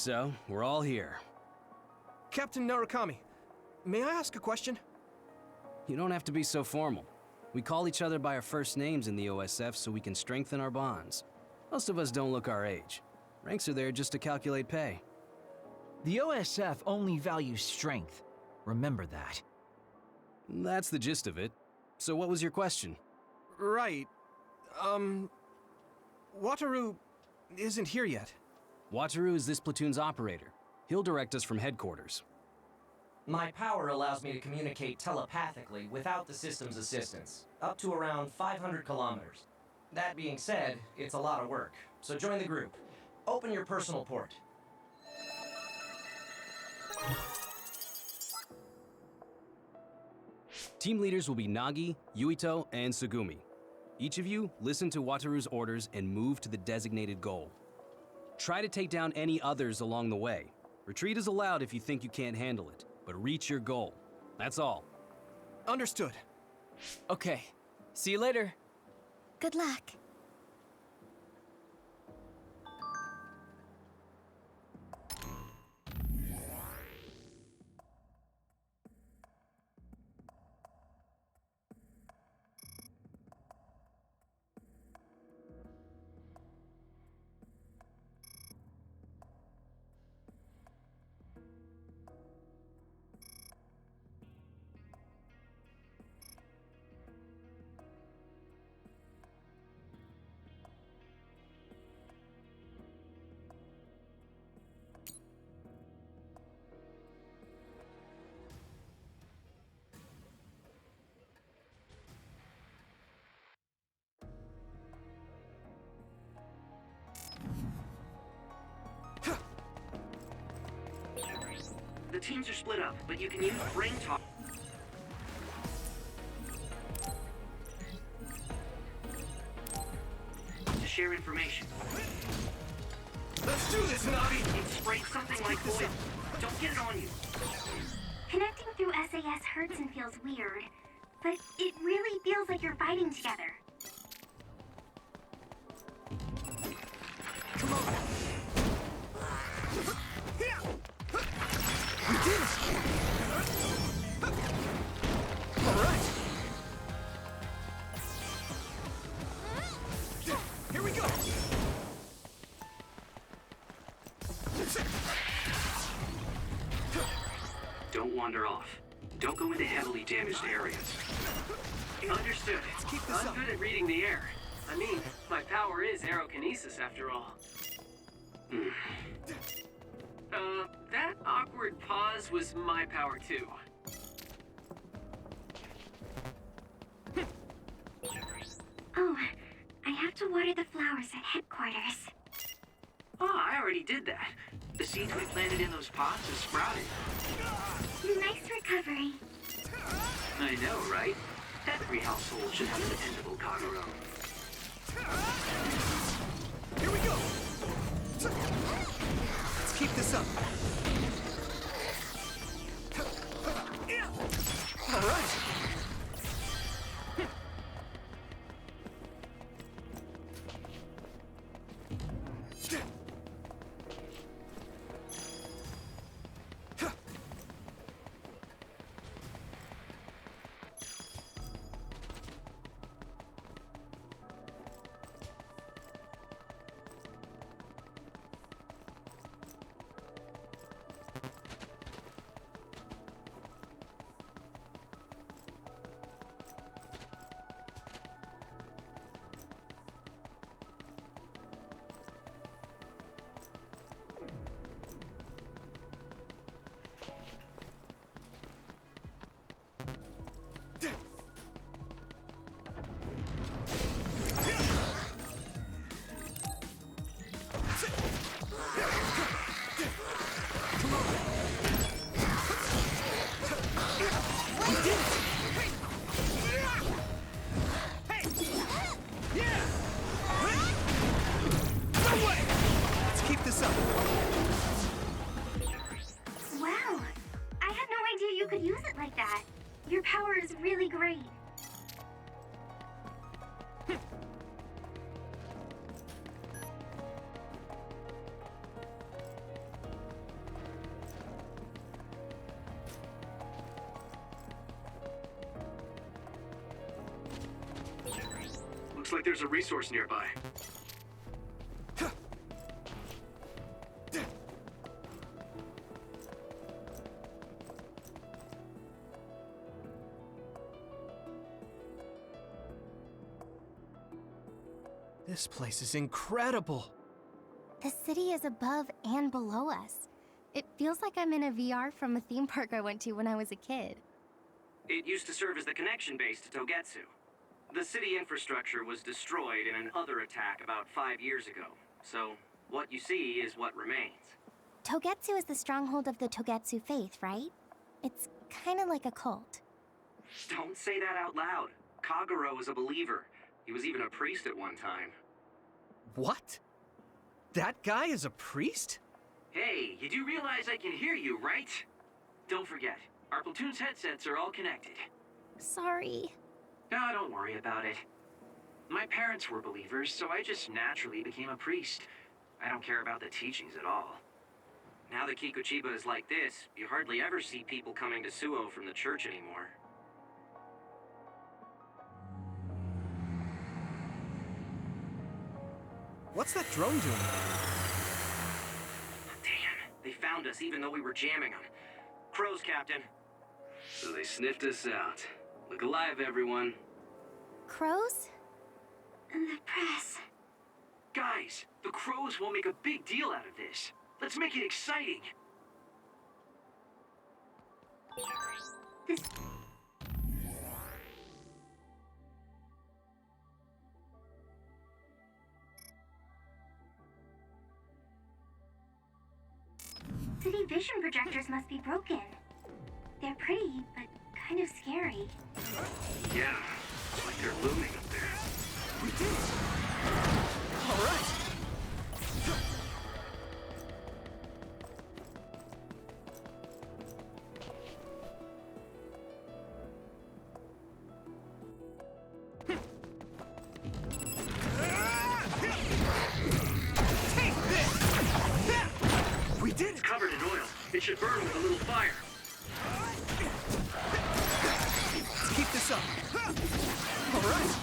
So, we're all here. Captain Narukami, may I ask a question? You don't have to be so formal. We call each other by our first names in the OSF so we can strengthen our bonds. Most of us don't look our age. Ranks are there just to calculate pay. The OSF only values strength. Remember that. That's the gist of it. So what was your question? Right. Wataru isn't here yet. Wataru is this platoon's operator. He'll direct us from headquarters. My power allows me to communicate telepathically without the system's assistance, up to around 500 kilometers. That being said, it's a lot of work, so join the group. Open your personal port. Team leaders will be Nagi, Yuito, and Sugumi. Each of you, listen to Wataru's orders and move to the designated goal. Try to take down any others along the way. Retreat is allowed if you think you can't handle it, but reach your goal. That's all. Understood. Okay. See you later. Good luck. The teams are split up, but you can use brain talk to share information. Let's do this, Navi! It sprays something like oil. Don't get it on you. Connecting through SAS hurts and feels weird, but it really feels like you're fighting together. Come on! We did it! All right! Here we go! Don't wander off. Don't go into heavily damaged areas. Understood. Let's keep this I'm up. good at reading the air. I mean, my power is aerokinesis after all. That awkward pause was my power too. Oh, I have to water the flowers at headquarters. Oh, I already did that. The seeds we planted in those pots have sprouted. Nice recovery. I know, right? Every household should have a dependable Kagero. Here we go! Let's keep this up. All right! Wow, I had no idea you could use it like that. Your power is really great. Looks like there's a resource nearby. This place is incredible. The city is above and below us. It feels like I'm in a VR from a theme park I went to when I was a kid. It used to serve as the connection base to Togetsu. The city infrastructure was destroyed in an other attack about 5 years ago. So, what you see is what remains. Togetsu is the stronghold of the Togetsu faith, right? It's kind of like a cult. Don't say that out loud. Kagero is a believer. He was even a priest at one time. What? That guy is a priest? Hey, you do realize I can hear you, right? Don't forget, our platoon's headsets are all connected. Sorry. No, don't worry about it. My parents were believers, so I just naturally became a priest. I don't care about the teachings at all. Now that Kikuchiba is like this, you hardly ever see people coming to Suo from the church anymore. What's that drone doing? Damn, they found us even though we were jamming them. Crows, Captain. So they sniffed us out. Look alive, everyone. Crows? The press. Guys, the crows will make a big deal out of this. Let's make it exciting. This... City vision projectors must be broken. They're pretty, but kind of scary. Yeah, it's like they're looming up there. We did it! All right! Take this! We did it! It's covered in oil. It should burn with a little fire. Let's keep this up. All right.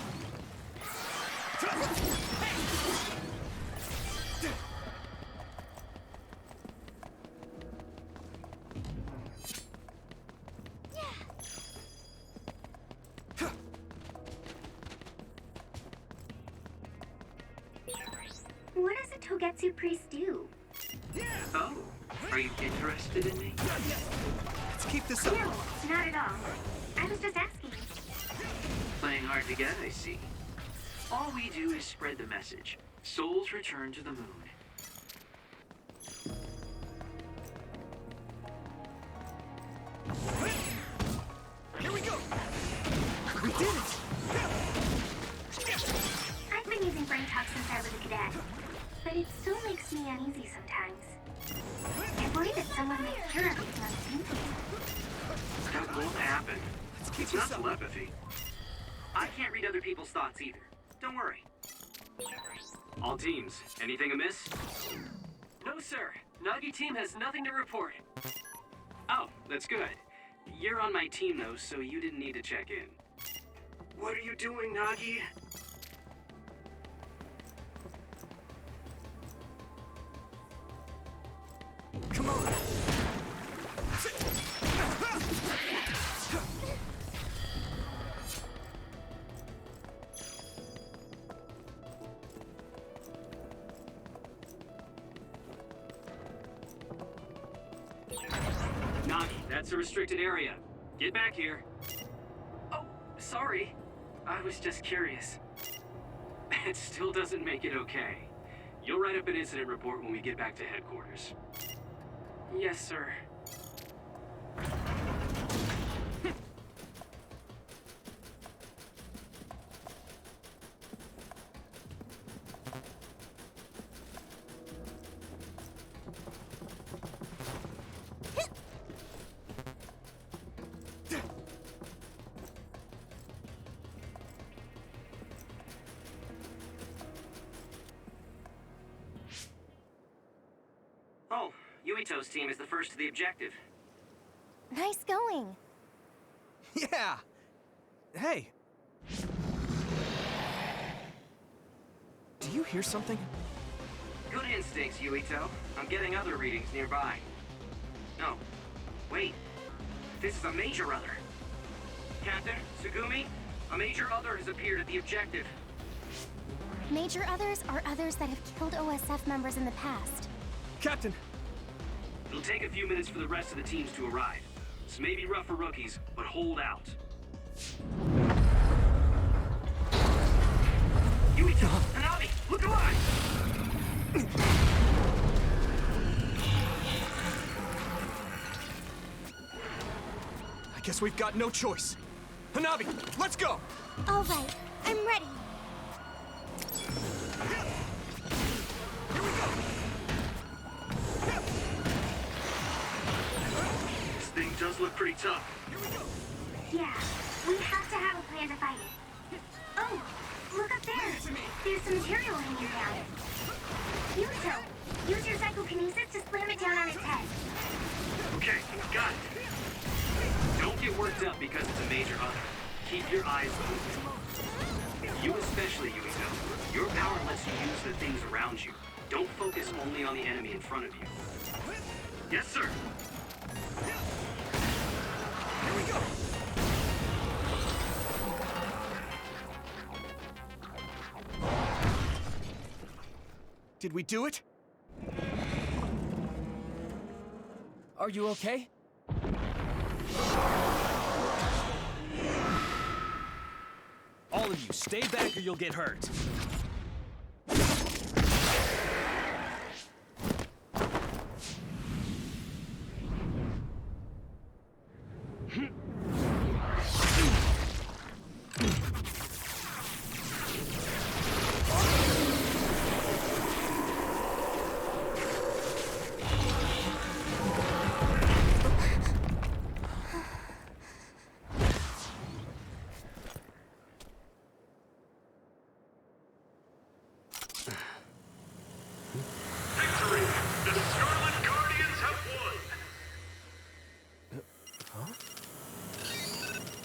What does a Togetsu priest do? Oh, are you interested in me? Let's keep this up. No, not at all. I was just asking. Playing hard to get, I see. All we do is spread the message. Souls return to the moon. Here we go. We did it. I've been using brain talk since I was a cadet, but it still makes me uneasy sometimes. I worry that someone might hear everything I'm thinking. That won't happen. Let's keep It's not this up. telepathy. I can't read other people's thoughts either. Don't worry. All teams, anything amiss? No, sir. Nagi team has nothing to report. Oh, that's good. You're on my team though, so you didn't need to check in. What are you doing, Nagi? Come on. Nagi, that's a restricted area. Get back here. Oh, sorry. I was just curious. It still doesn't make it okay. You'll write up an incident report when we get back to headquarters. Yes, sir. Oh, Yuito's team is the first to the objective. Nice going. Yeah. Hey. Do you hear something? Good instincts, Yuito. I'm getting other readings nearby. No. Wait. This is a major other. Captain, Tsugumi, a major other has appeared at the objective. Major others are others that have killed OSF members in the past. Captain! It'll take a few minutes for the rest of the teams to arrive. This may be rough for rookies, but hold out. Yuito! Hanabi! Look alive! I guess we've got no choice. Hanabi, let's go! All right, I'm ready. Here we go! This thing does look pretty tough. Here we go! Yeah, we have to have a plan to fight it. Oh, look up there. There's some material hanging down. Yuito, use your psychokinesis to slam it down on its head. Okay, got it. Don't get worked up because it's a major other. Keep your eyes open. You especially, Yuito. Your power lets you use the things around you. Don't focus only on the enemy in front of you. Yes, sir. Here we go! Did we do it? Are you okay? All of you, stay back or you'll get hurt. Victory! The Scarlet Guardians have won!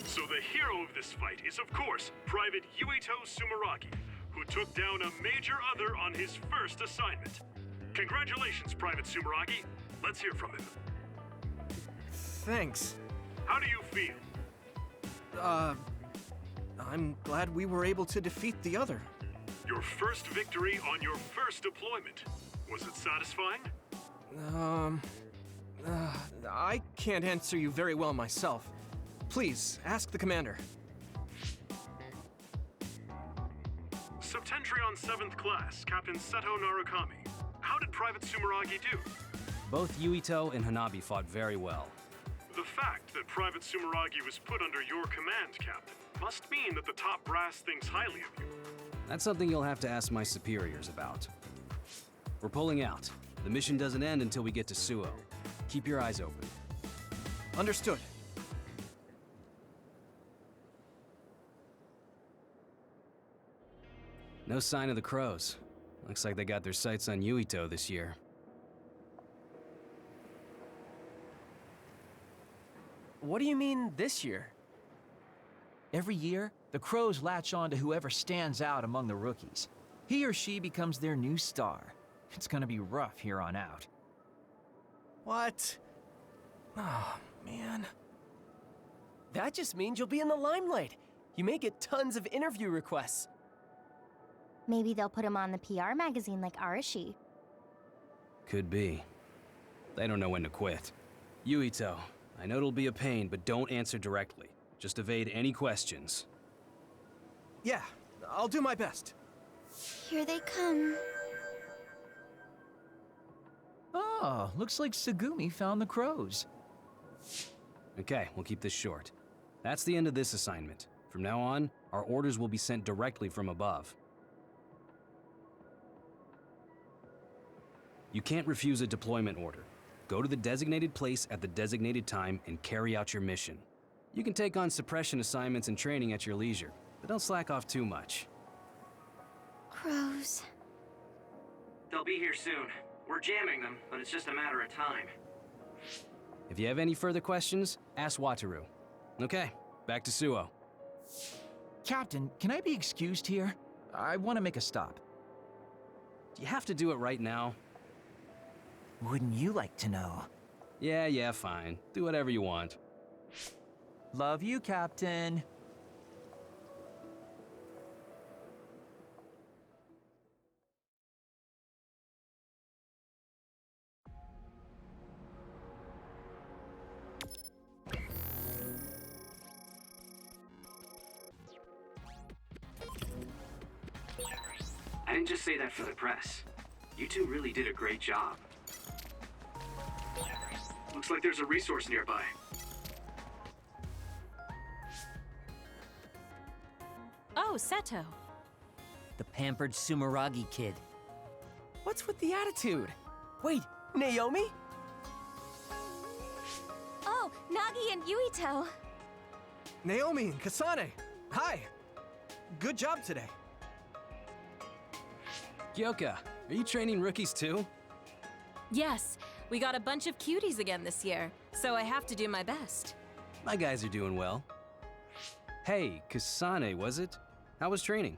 So the hero of this fight is, of course, Private Yuito Sumeragi, who took down a major other on his first assignment. Congratulations, Private Sumeragi. Let's hear from him. Thanks. How do you feel? I'm glad we were able to defeat the other. Your first victory on your first deployment. Was it satisfying? I can't answer you very well myself. Please, ask the commander. Septentrion 7th Class, Captain Seto Narukami. How did Private Sumeragi do? Both Yuito and Hanabi fought very well. The fact that Private Sumeragi was put under your command, Captain, must mean that the top brass thinks highly of you. That's something you'll have to ask my superiors about. We're pulling out. The mission doesn't end until we get to Suo. Keep your eyes open. Understood. No sign of the crows. Looks like they got their sights on Yuito this year. What do you mean this year? Every year, the crows latch on to whoever stands out among the rookies. He or she becomes their new star. It's gonna be rough here on out. What? Oh, man. That just means you'll be in the limelight. You may get tons of interview requests. Maybe they'll put him on the PR magazine like Arashi. Could be. They don't know when to quit. Yuito, I know it'll be a pain, but don't answer directly. Just evade any questions. Yeah, I'll do my best. Here they come. Oh, looks like Tsugumi found the crows. Okay, we'll keep this short. That's the end of this assignment. From now on, our orders will be sent directly from above. You can't refuse a deployment order. Go to the designated place at the designated time and carry out your mission. You can take on suppression assignments and training at your leisure, but don't slack off too much. Crows. They'll be here soon. We're jamming them, but it's just a matter of time. If you have any further questions, ask Wataru. Okay, back to Suo. Captain, can I be excused here? I want to make a stop. Do you have to do it right now? Wouldn't you like to know? Yeah, fine. Do whatever you want. Love you, Captain. I didn't just say that for the press. You two really did a great job. Looks like there's a resource nearby. Oh, Seto. The pampered Sumeragi kid. What's with the attitude? Wait, Naomi? Oh, Nagi and Yuito. Naomi and Kasane, hi. Good job today. Kyoka, are you training rookies too? Yes, we got a bunch of cuties again this year, so I have to do my best. My guys are doing well. Hey, Kasane, was it? How was training?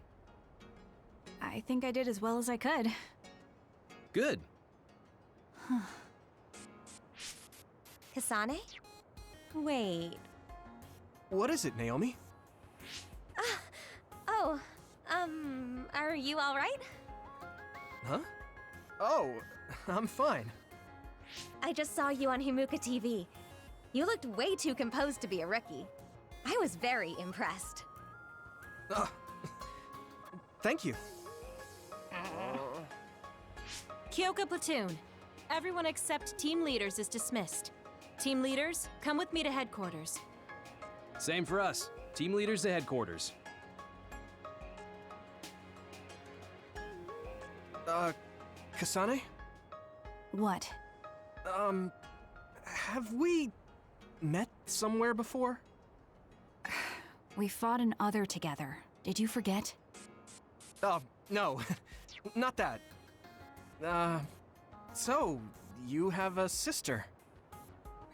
I think I did as well as I could. Good. Kasane? Wait. What is it, Naomi? Are you all right? Huh? Oh, I'm fine. I just saw you on Himuka TV. You looked way too composed to be a rookie. I was very impressed. Thank you. Kyoka Platoon. Everyone except team leaders is dismissed. Team leaders, come with me to headquarters. Same for us. Team leaders to headquarters. Kasane? What? Have we met somewhere before? We fought an other together. Did you forget? Oh, no. Not that. So, you have a sister?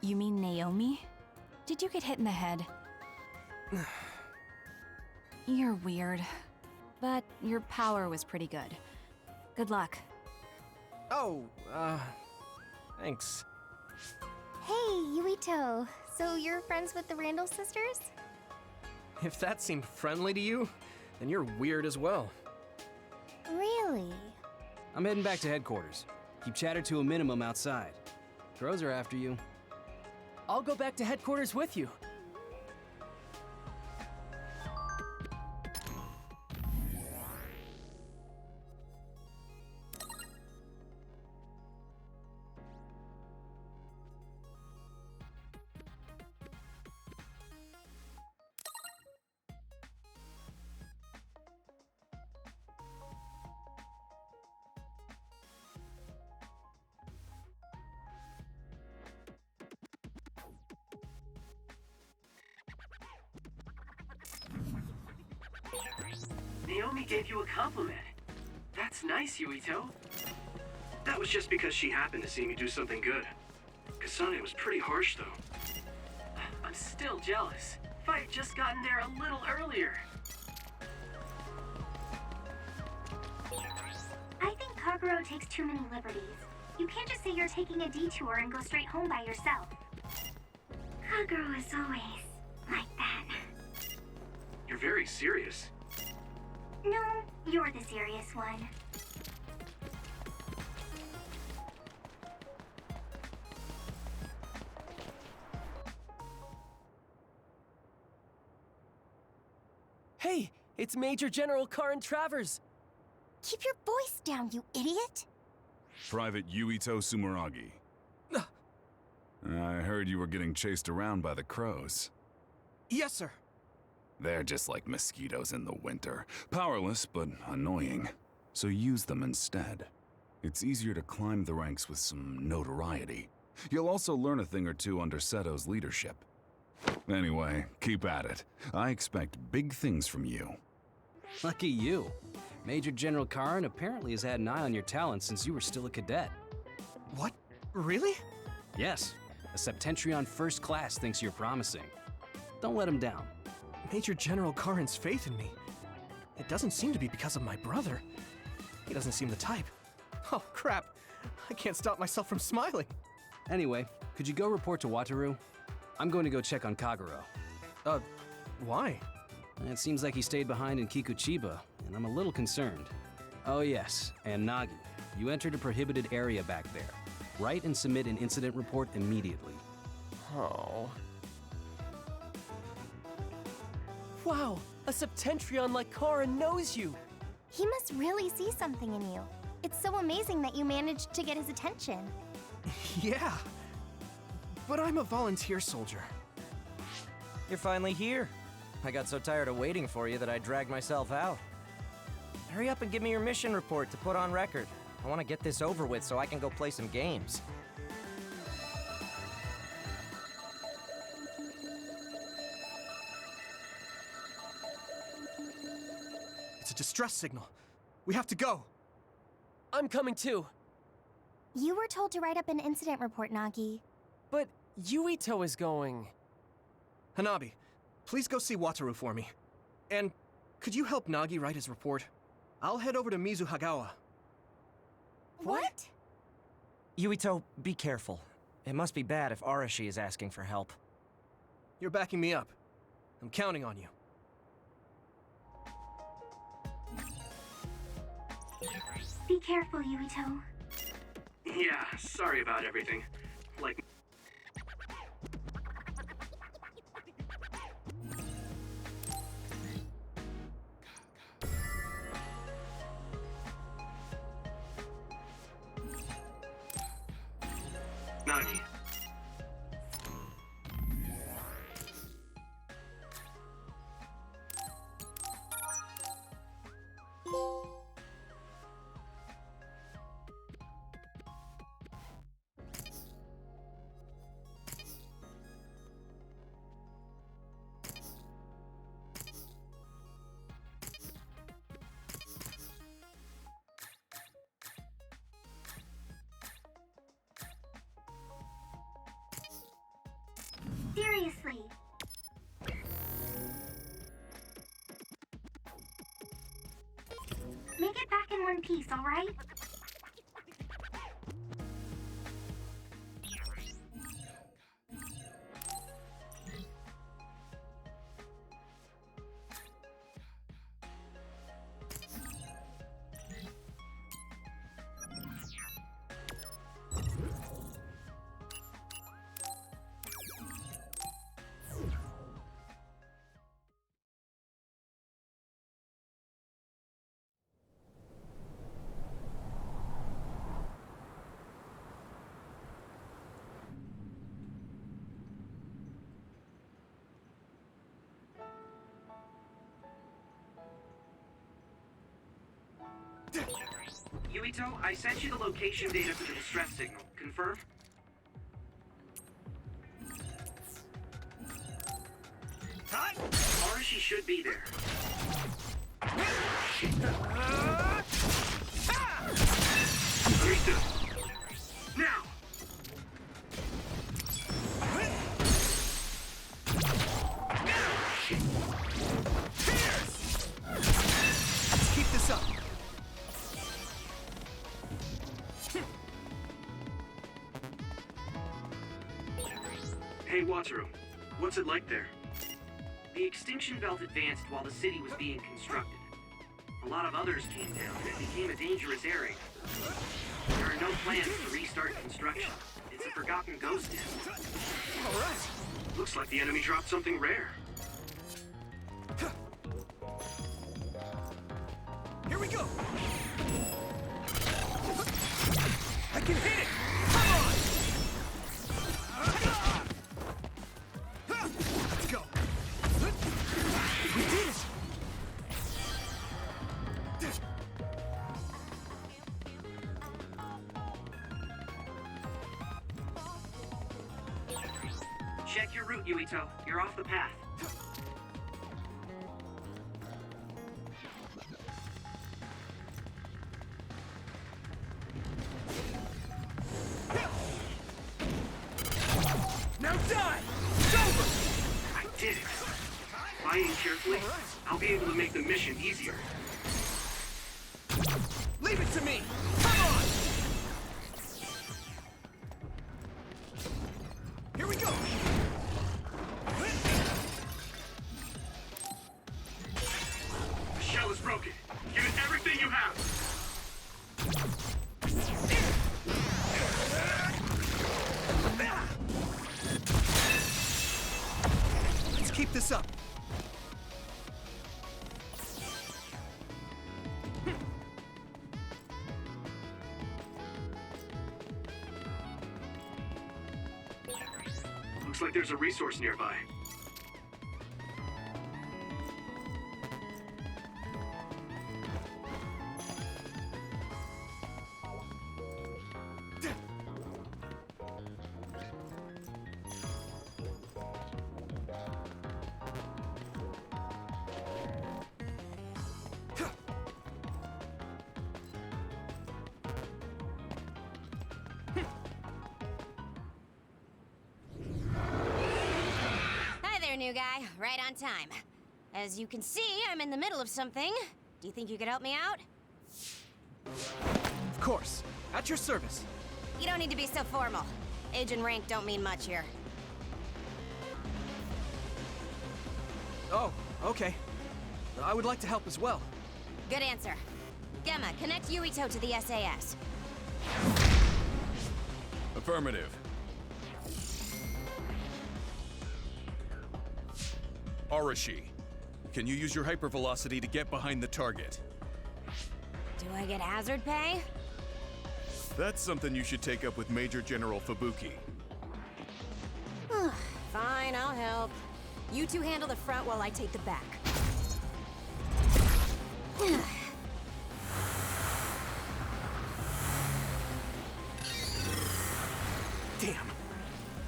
You mean Naomi? Did you get hit in the head? You're weird. But your power was pretty good. Good luck. Oh, thanks. Hey, Yuito. So you're friends with the Randall sisters? If that seemed friendly to you, then you're weird as well. Really? I'm heading back to headquarters. Keep chatter to a minimum outside. Crows are after you. I'll go back to headquarters with you. Naomi gave you a compliment. That's nice, Yuito. That was just because she happened to see me do something good. Kasane was pretty harsh, though. I'm still jealous. If I had just gotten there a little earlier. I think Kaguro takes too many liberties. You can't just say you're taking a detour and go straight home by yourself. Kaguro is always like that. You're very serious. No, you're the serious one. Hey, it's Major General Karin Travers. Keep your voice down, you idiot! Private Yuito Sumeragi. I heard you were getting chased around by the crows. Yes, sir. They're just like mosquitoes in the winter. Powerless, but annoying. So use them instead. It's easier to climb the ranks with some notoriety. You'll also learn a thing or two under Seto's leadership. Anyway, keep at it. I expect big things from you. Lucky you. Major General Karin apparently has had an eye on your talent since you were still a cadet. What? Really? Yes. A Septentrion First Class thinks you're promising. Don't let him down. Major General Karin's faith in me. It doesn't seem to be because of my brother. He doesn't seem the type. Oh, crap. I can't stop myself from smiling. Anyway, could you go report to Wataru? I'm going to go check on Kagero. Why? It seems like he stayed behind in Kikuchiba, and I'm a little concerned. Oh yes, and Nagi, you entered a prohibited area back there. Write and submit an incident report immediately. Oh. Wow, a Septentrion like Kara knows you! He must really see something in you. It's so amazing that you managed to get his attention. Yeah. But I'm a volunteer soldier. You're finally here. I got so tired of waiting for you that I dragged myself out. Hurry up and give me your mission report to put on record. I want to get this over with so I can go play some games. It's a distress signal. We have to go. I'm coming too. You were told to write up an incident report, Nagi. But Yuito is going. Hanabi, please go see Wataru for me. And could you help Nagi write his report? I'll head over to Mizuhagawa. What? Yuito, be careful. It must be bad if Arashi is asking for help. You're backing me up. I'm counting on you. Be careful, Yuito. Yeah, sorry about everything. Like... Nagi. Seriously. Make it back in one piece, alright? Yuito, I sent you the location data for the distress signal. Confirm? Arashi should be there. Understood. Now! Let's keep this up. Hey, Wataru. What's it like there? The extinction belt advanced while the city was being constructed. A lot of others came down and it became a dangerous area. There are no plans to restart construction. It's a forgotten ghost town. All right. Looks like the enemy dropped something rare. Here we go. I can hit it. Come on. Let's go. We did it. Check your route, Yuito. You're off the path. Now die! It's over! I did it. If I aim carefully, I'll be able to make the mission easier. Leave it to me! Come on! keep this up. Looks like there's a resource nearby. New guy, right on time. As you can see, I'm in the middle of something. Do you think you could help me out? Of course. At your service. You don't need to be so formal. Age and rank don't mean much here. Oh, okay. I would like to help as well. Good answer. Gemma, connect Yuito to the SAS. Affirmative. Arashi, can you use your hypervelocity to get behind the target? Do I get hazard pay? That's something you should take up with Major General Fubuki. Fine, I'll help. You two handle the front while I take the back. Damn.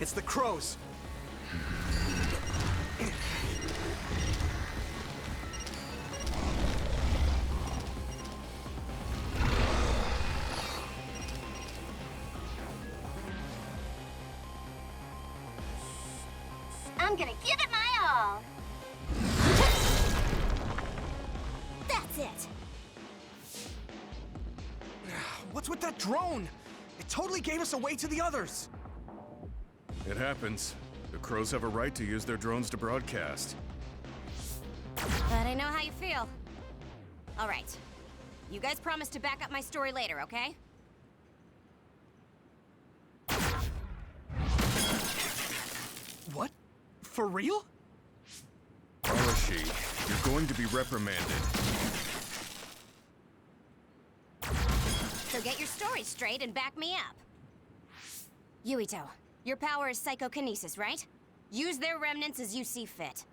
It's the crows. I'm gonna give it my all. That's it. What's with that drone? It totally gave us away to the others. It happens. The crows have a right to use their drones to broadcast. But I know how you feel. All right. You guys promise to back up my story later, okay? What? For real? Arashi, you're going to be reprimanded. So get your story straight and back me up. Yuito, your power is psychokinesis, right? Use their remnants as you see fit.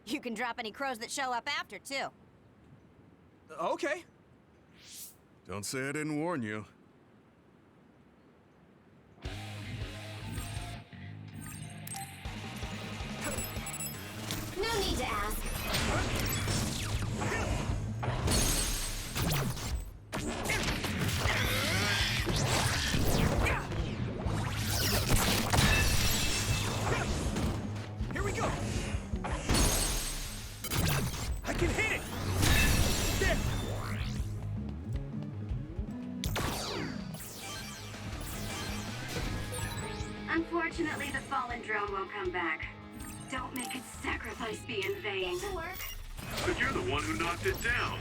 You can drop any crows that show up after, too. Okay. Don't say I didn't warn you. No need to ask. Here we go. I can hit it. There. Unfortunately, the fallen drone won't come back. Don't make its sacrifice be in vain. But you're the one who knocked it down.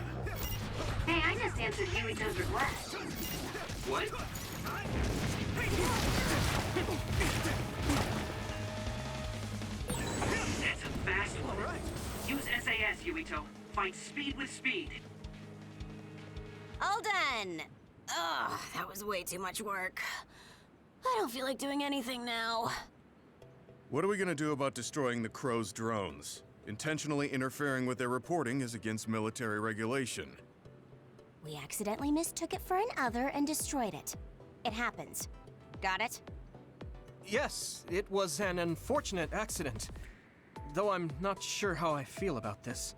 Hey, I just answered Yuito's request. What? That's a fast one. Use SAS, Yuito. Fight speed with speed. All done. Ugh, that was way too much work. I don't feel like doing anything now. What are we gonna do about destroying the crows' drones? Intentionally interfering with their reporting is against military regulation. We accidentally mistook it for an other and destroyed it. It happens. Got it? Yes, it was an unfortunate accident. Though I'm not sure how I feel about this.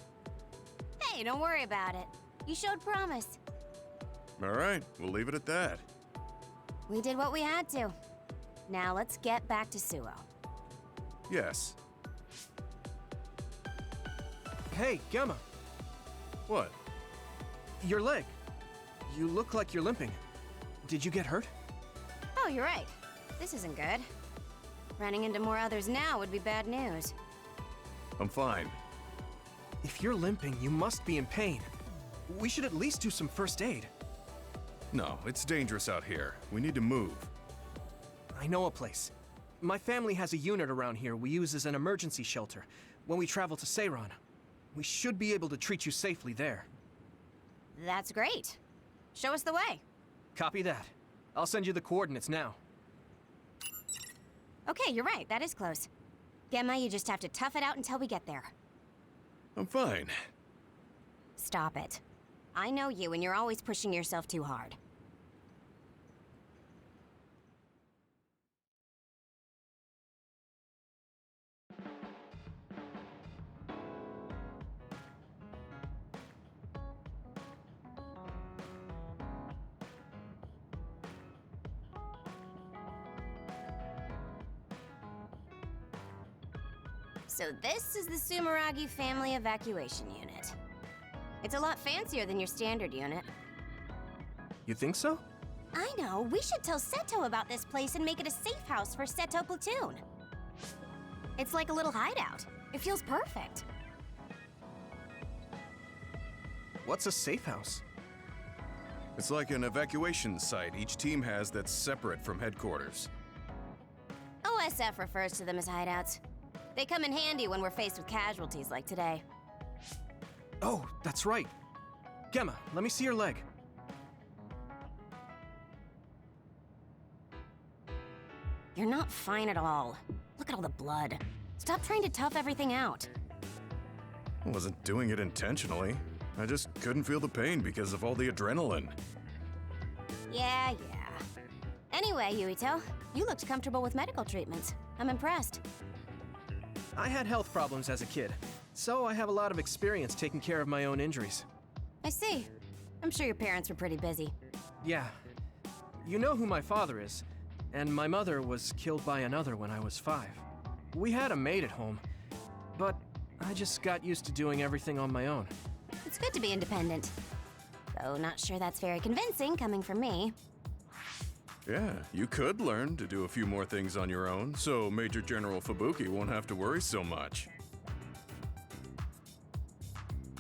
Hey, don't worry about it. You showed promise. All right, we'll leave it at that. We did what we had to. Now let's get back to Suo. Yes. Hey, Gemma. What? Your leg. You look like you're limping. Did you get hurt? Oh, you're right. This isn't good. Running into more others now would be bad news. I'm fine. If you're limping, you must be in pain. We should at least do some first aid. No, it's dangerous out here. We need to move. I know a place. My family has a unit around here we use as an emergency shelter when we travel to Seiran. We should be able to treat you safely there. That's great. Show us the way. Copy that. I'll send you the coordinates now. Okay, you're right. That is close. Gemma, you just have to tough it out until we get there. I'm fine. Stop it. I know you, and you're always pushing yourself too hard. So this is the Sumeragi Family Evacuation Unit. It's a lot fancier than your standard unit. You think so? I know. We should tell Seto about this place and make it a safe house for Seto Platoon. It's like a little hideout. It feels perfect. What's a safe house? It's like an evacuation site each team has that's separate from headquarters. OSF refers to them as hideouts. They come in handy when we're faced with casualties like today. Oh, that's right. Gemma, let me see your leg. You're not fine at all. Look at all the blood. Stop trying to tough everything out. I wasn't doing it intentionally. I just couldn't feel the pain because of all the adrenaline. Yeah. Anyway, Yuito, you looked comfortable with medical treatments. I'm impressed. I had health problems as a kid, so I have a lot of experience taking care of my own injuries. I see. I'm sure your parents were pretty busy. Yeah. You know who my father is, and my mother was killed by another when I was 5. We had a maid at home, but I just got used to doing everything on my own. It's good to be independent. Though not sure that's very convincing coming from me. Yeah, you could learn to do a few more things on your own, so Major General Fubuki won't have to worry so much.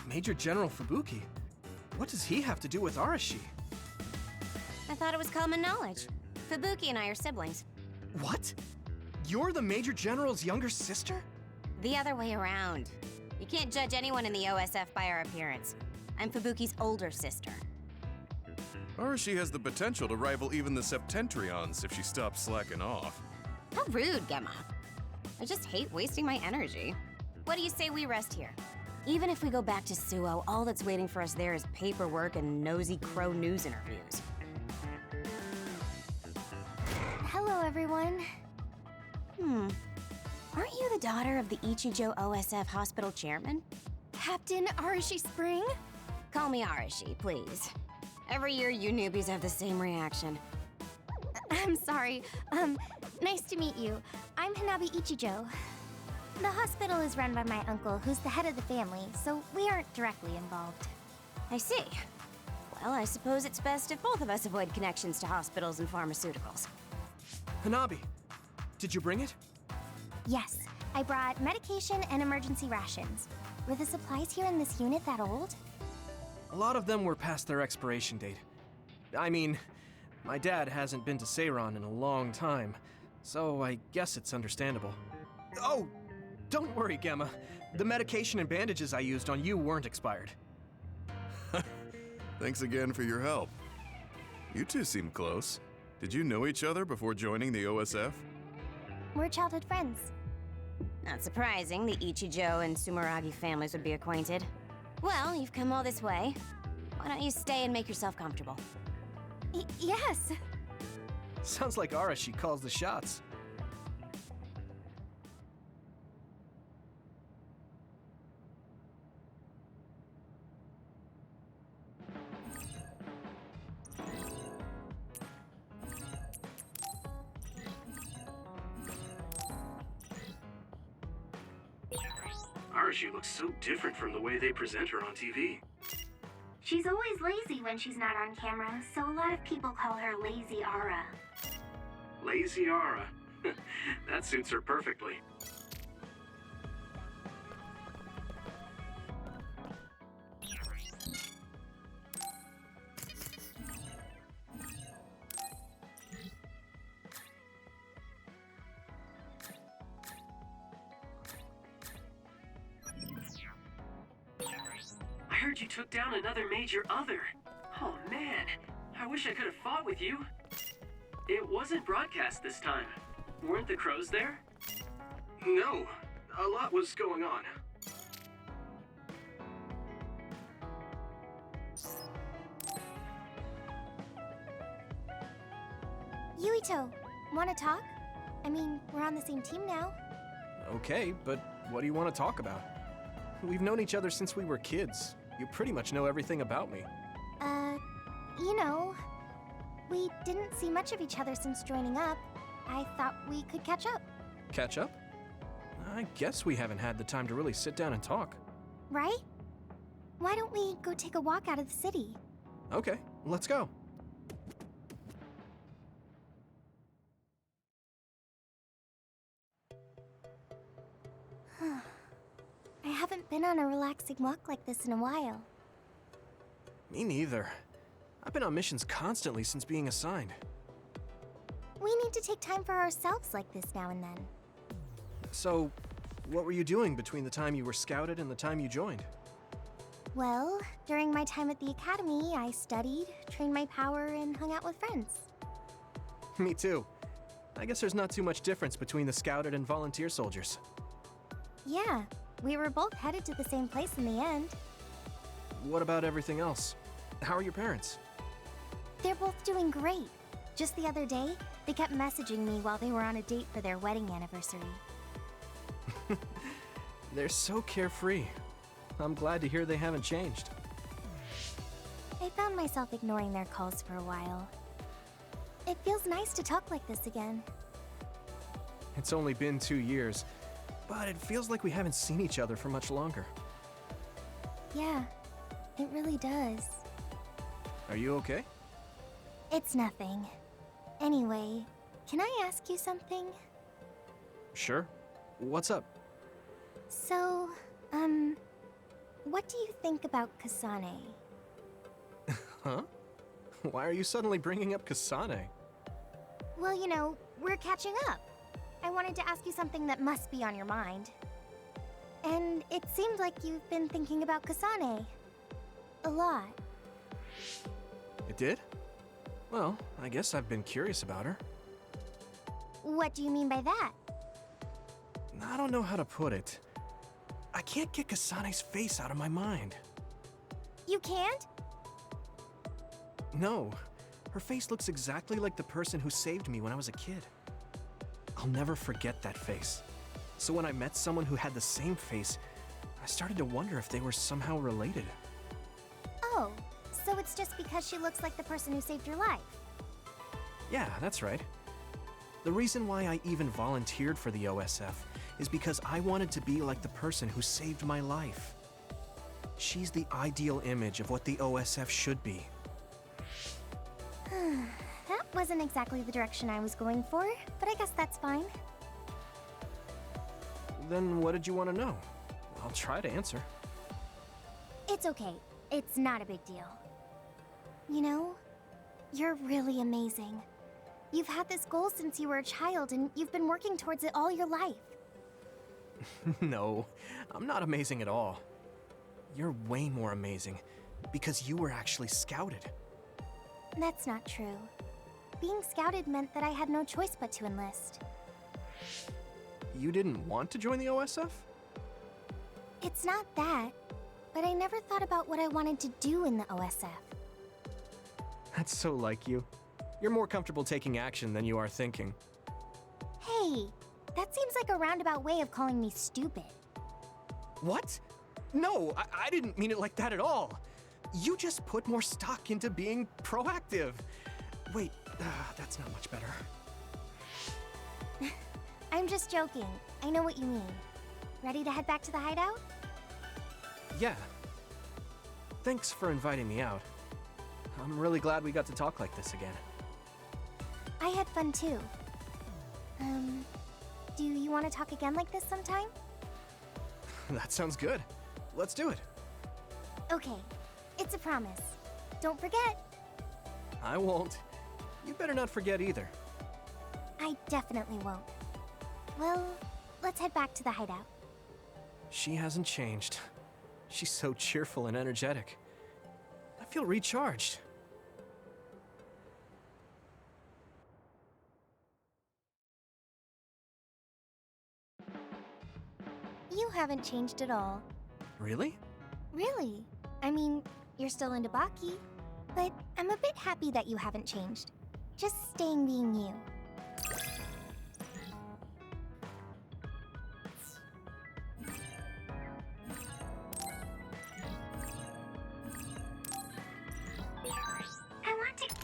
Major General Fubuki? What does he have to do with Arashi? I thought it was common knowledge. Fubuki and I are siblings. What? You're the Major General's younger sister? The other way around. You can't judge anyone in the OSF by our appearance. I'm Fubuki's older sister. Arashi has the potential to rival even the Septentrions if she stops slacking off. How rude, Gemma. I just hate wasting my energy. What do you say we rest here? Even if we go back to Suo, all that's waiting for us there is paperwork and nosy crow news interviews. Hello, everyone. Aren't you the daughter of the Ichijo OSF hospital chairman? Captain Arashi Spring? Call me Arashi, please. Every year, you newbies have the same reaction. I'm sorry. Nice to meet you. I'm Hanabi Ichijo. The hospital is run by my uncle, who's the head of the family, so we aren't directly involved. I see. Well, I suppose it's best if both of us avoid connections to hospitals and pharmaceuticals. Hanabi, did you bring it? Yes, I brought medication and emergency rations. Were the supplies here in this unit that old? A lot of them were past their expiration date. I mean, my dad hasn't been to Seiran in a long time, so I guess it's understandable. Oh, don't worry, Gemma. The medication and bandages I used on you weren't expired. Thanks again for your help. You two seem close. Did you know each other before joining the OSF? We're childhood friends. Not surprising, the Ichijo and Sumeragi families would be acquainted. Well, you've come all this way. Why don't you stay and make yourself comfortable? Yes. Sounds like Arashi calls the shots. Arashi looks so different from the way they present her on TV. She's always lazy when she's not on camera, so a lot of people call her Lazy Ara. Lazy Ara. That suits her perfectly. heard you took down another major other. Oh man, I wish I could have fought with you. It wasn't broadcast this time. Weren't the crows there? No, a lot was going on. Yuito, wanna talk? I mean, we're on the same team now. Okay, but what do you want to talk about? We've known each other since we were kids. You pretty much know everything about me. You know, we didn't see much of each other since joining up. I thought we could catch up. Catch up? I guess we haven't had the time to really sit down and talk. Right? Why don't we go take a walk out of the city? Okay, let's go. I haven't been on a relaxing walk like this in a while. Me neither. I've been on missions constantly since being assigned. We need to take time for ourselves like this now and then. So, what were you doing between the time you were scouted and the time you joined? Well, during my time at the academy, I studied, trained my power, and hung out with friends. Me too. I guess there's not too much difference between the scouted and volunteer soldiers. Yeah, we were both headed to the same place in the end. What about everything else? How are your parents? They're both doing great. Just the other day, they kept messaging me while they were on a date for their wedding anniversary. They're so carefree. I'm glad to hear they haven't changed. I found myself ignoring their calls for a while. It feels nice to talk like this again. It's only been 2 years, but it feels like we haven't seen each other for much longer. Yeah, it really does. Are you okay? It's nothing. Anyway, can I ask you something? Sure. What's up? So, what do you think about Kasane? Huh? Why are you suddenly bringing up Kasane? Well, you know, we're catching up. I wanted to ask you something that must be on your mind. And it seemed like you've been thinking about Kasane. A lot. It did? Well, I guess I've been curious about her. What do you mean by that? I don't know how to put it. I can't get Kasane's face out of my mind. You can't? No. Her face looks exactly like the person who saved me when I was a kid. I'll never forget that face. So when I met someone who had the same face, I started to wonder if they were somehow related. Oh, so it's just because she looks like the person who saved your life? Yeah, that's right. The reason why I even volunteered for the OSF is because I wanted to be like the person who saved my life. She's the ideal image of what the OSF should be. That wasn't exactly the direction I was going for, but I guess that's fine. Then what did you want to know? I'll try to answer. It's okay. It's not a big deal. You know, you're really amazing. You've had this goal since you were a child, and you've been working towards it all your life. No, I'm not amazing at all. You're way more amazing, because you were actually scouted. That's not true. Being scouted meant that I had no choice but to enlist. You didn't want to join the OSF? It's not that, but I never thought about what I wanted to do in the OSF. That's so like you. You're more comfortable taking action than you are thinking. Hey, that seems like a roundabout way of calling me stupid. What? No, I didn't mean it like that at all. You just put more stock into being proactive. Wait, that's not much better. I'm just joking. I know what you mean. Ready to head back to the hideout? Yeah. Thanks for inviting me out. I'm really glad we got to talk like this again. I had fun too. Do you want to talk again like this sometime? That sounds good. Let's do it. Okay, it's a promise. Don't forget. I won't. You better not forget either. I definitely won't. Well, let's head back to the hideout. She hasn't changed. She's so cheerful and energetic. I feel recharged. You haven't changed at all. Really? Really? I mean, you're still into Baki, but I'm a bit happy that you haven't changed. Just staying being you. I want to...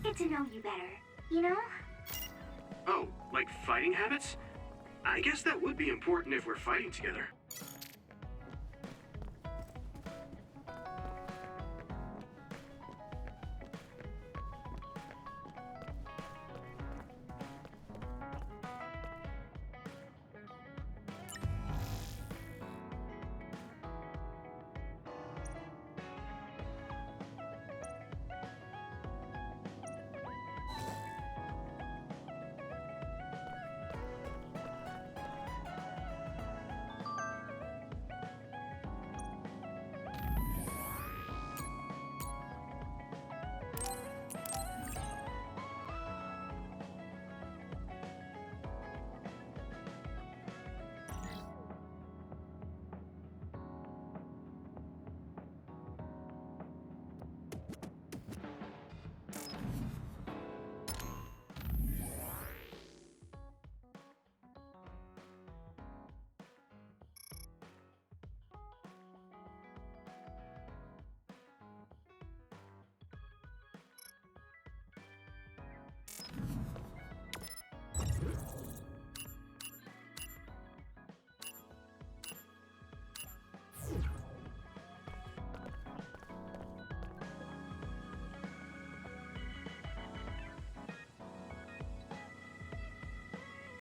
Get to know you better, you know? Oh, like fighting habits? I guess that would be important if we're fighting together.